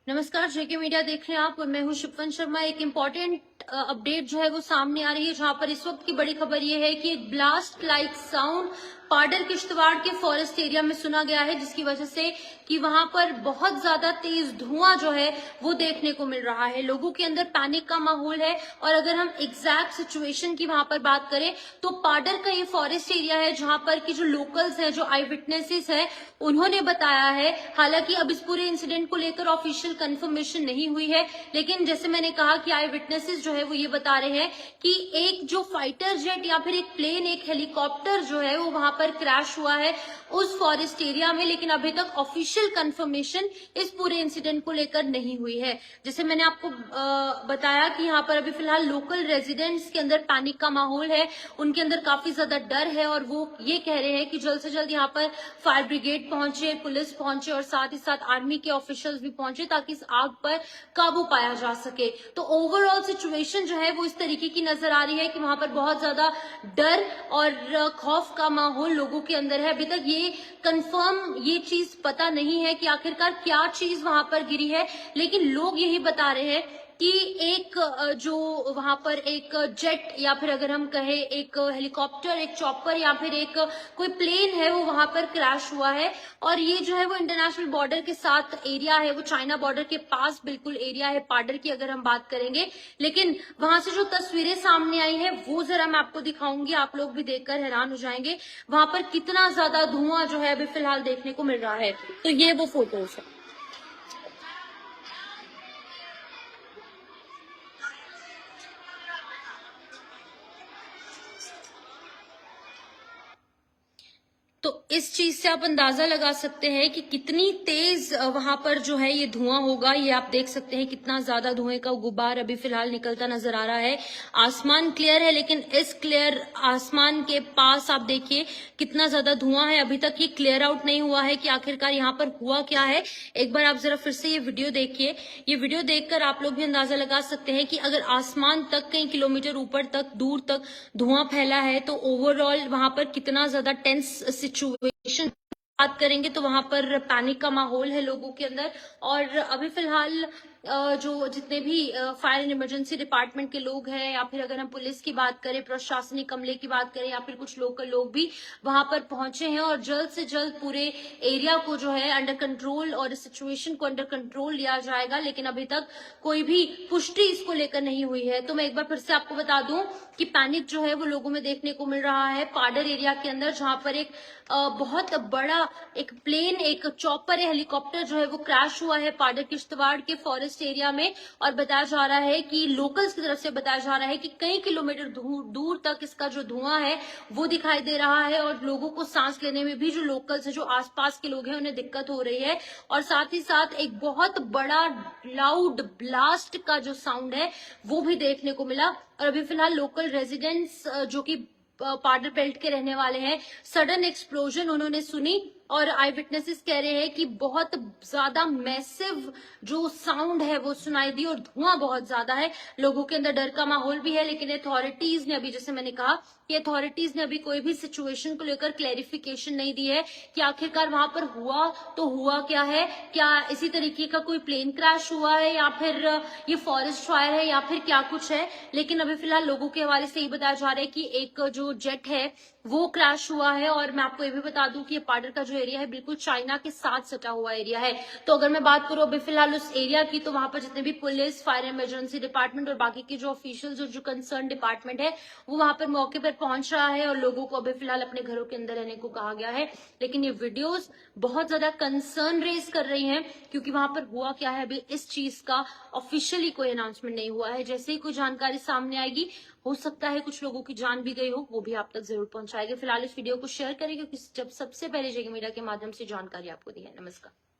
नमस्कार, जेके मीडिया देख रहे हैं आप और मैं हूं शिपन शर्मा। एक इम्पॉर्टेंट अपडेट जो है वो सामने आ रही है, जहां पर इस वक्त की बड़ी खबर ये है कि एक blast like sound Padder Kishtwar के फॉरेस्ट एरिया में सुना गया है, जिसकी वजह से कि वहां पर बहुत ज्यादा तेज धुआं जो है वो देखने को मिल रहा है। लोगों के अंदर पैनिक का माहौल है। और अगर हम एग्जैक्ट सिचुएशन की वहां पर बात करें तो पाडर का ये फॉरेस्ट एरिया है, जहां पर की जो लोकल्स हैं, जो आई विटनेसेस है, उन्होंने बताया है। हालांकि अब इस पूरे इंसिडेंट को लेकर ऑफिशियल कंफर्मेशन नहीं हुई है, लेकिन जैसे मैंने कहा कि आई विटनेसेस जो है वो ये बता रहे हैं कि एक जो फाइटर जेट या फिर एक प्लेन, एक हेलीकॉप्टर जो है वो वहां पर क्रैश हुआ है उस फॉरेस्ट एरिया में। लेकिन अभी तक ऑफिशियल कंफर्मेशन इस पूरे इंसिडेंट को लेकर नहीं हुई है। जैसे मैंने आपको बताया कि यहाँ पर अभी फिलहाल लोकल रेजिडेंट्स के अंदर पैनिक का माहौल है, उनके अंदर काफी ज्यादा डर है और वो ये कह रहे हैं कि जल्द से जल्द यहाँ पर फायर ब्रिगेड पहुंचे, पुलिस पहुंचे और साथ ही साथ आर्मी के ऑफिशियल्स भी पहुंचे, ताकि इस आग पर काबू पाया जा सके। तो ओवरऑल सिचुएशन जो है वो इस तरीके की नजर आ रही है कि वहां पर बहुत ज्यादा डर और खौफ का माहौल लोगों के अंदर है। अभी तक ये कंफर्म ये चीज पता नहीं है कि आखिरकार क्या चीज वहां पर गिरी है, लेकिन लोग यही बता रहे हैं कि एक जो वहां पर एक जेट या फिर अगर हम कहें एक हेलीकॉप्टर, एक चॉपर या फिर एक कोई प्लेन है, वो वहां पर क्रैश हुआ है। और ये जो है वो इंटरनेशनल बॉर्डर के साथ एरिया है, वो चाइना बॉर्डर के पास बिल्कुल एरिया है पाडर की अगर हम बात करेंगे। लेकिन वहां से जो तस्वीरें सामने आई है वो जरा मैं आपको दिखाऊंगी, आप लोग भी देखकर हैरान हो जाएंगे वहां पर कितना ज्यादा धुआं जो है अभी फिलहाल देखने को मिल रहा है। तो ये वो फोटोज है। तो इस चीज से आप अंदाजा लगा सकते हैं कि कितनी तेज वहां पर जो है ये धुआं होगा। ये आप देख सकते हैं कितना ज्यादा धुएं का गुबार अभी फिलहाल निकलता नजर आ रहा है। आसमान क्लियर है, लेकिन इस क्लियर आसमान के पास आप देखिए कितना ज्यादा धुआं है। अभी तक ये क्लियर आउट नहीं हुआ है कि आखिरकार यहाँ पर हुआ क्या है। एक बार आप जरा फिर से ये वीडियो देखिए। ये वीडियो देखकर आप लोग भी अंदाजा लगा सकते हैं कि अगर आसमान तक कई किलोमीटर ऊपर तक दूर तक धुआं फैला है तो ओवरऑल वहां पर कितना ज्यादा टेंस सिचुएशन बात करेंगे तो वहां पर पैनिक का माहौल है लोगों के अंदर। और अभी फिलहाल जो जितने भी फायर एंड इमरजेंसी डिपार्टमेंट के लोग हैं, या फिर अगर हम पुलिस की बात करें, प्रशासनिक अमले की बात करें, या फिर कुछ लोकल लोग भी वहां पर पहुंचे हैं और जल्द से जल्द पूरे एरिया को जो है अंडर कंट्रोल और इस सिचुएशन को अंडर कंट्रोल लिया जाएगा। लेकिन अभी तक कोई भी पुष्टि इसको लेकर नहीं हुई है। तो मैं एक बार फिर से आपको बता दूं कि पैनिक जो है वो लोगों में देखने को मिल रहा है पाडर एरिया के अंदर, जहां पर एक बहुत बड़ा एक प्लेन, एक चॉपर, हेलीकॉप्टर जो है वो क्रैश हुआ है पाडर किश्तवाड़ के फॉरेस्ट एरिया में। और बताया जा रहा है कि लोकल्स की तरफ से बताया जा रहा है कि कई किलोमीटर दूर तक इसका जो धुआं है वो दिखाई दे रहा है और लोगों को सांस लेने में भी, जो लोकल्स है, जो आसपास के लोग हैं, उन्हें दिक्कत हो रही है। और साथ ही साथ एक बहुत बड़ा लाउड ब्लास्ट का जो साउंड है वो भी देखने को मिला। और अभी फिलहाल लोकल रेजिडेंट्स जो कि पाडर बेल्ट के रहने वाले हैं, सडन एक्सप्लोजन उन्होंने सुनी और आई विटनेसेस कह रहे हैं कि बहुत ज्यादा मैसिव जो साउंड है वो सुनाई दी और धुआं बहुत ज्यादा है। लोगों के अंदर डर का माहौल भी है, लेकिन अथॉरिटीज ने अभी, जैसे मैंने कहा कि अथॉरिटीज ने अभी कोई भी सिचुएशन को लेकर क्लैरिफिकेशन नहीं दी है कि आखिरकार वहां पर हुआ तो हुआ क्या है। क्या इसी तरीके का कोई प्लेन क्रैश हुआ है, या फिर ये फॉरेस्ट फायर है, या फिर क्या कुछ है। लेकिन अभी फिलहाल लोगों के हवाले से ये बताया जा रहा है कि एक जो जेट है वो क्रैश हुआ है। और मैं आपको ये भी बता दूं कि ये पाडर का जो एरिया है बिल्कुल चाइना के साथ सटा हुआ एरिया है। तो अगर मैं बात करूं अभी फिलहाल उस एरिया की, तो वहां पर जितने भी पुलिस, फायर इमरजेंसी डिपार्टमेंट और बाकी के जो ऑफिशियल्स और जो कंसर्न डिपार्टमेंट है वो वहां पर मौके पर पहुंच रहा है और लोगों को अभी फिलहाल अपने घरों के अंदर रहने को कहा गया है। लेकिन ये वीडियोस बहुत ज्यादा कंसर्न रेज कर रही हैं, क्योंकि वहां पर हुआ क्या है अभी इस चीज का ऑफिशियली कोई अनाउंसमेंट नहीं हुआ है। जैसे ही कोई जानकारी सामने आएगी, हो सकता है कुछ लोगों की जान भी गई हो, वो भी आप तक जरूर पहुंचाएंगे। फिलहाल इस वीडियो को शेयर करें, क्योंकि जब सबसे पहले जेके मीडिया के माध्यम से जानकारी आपको दी है। नमस्कार।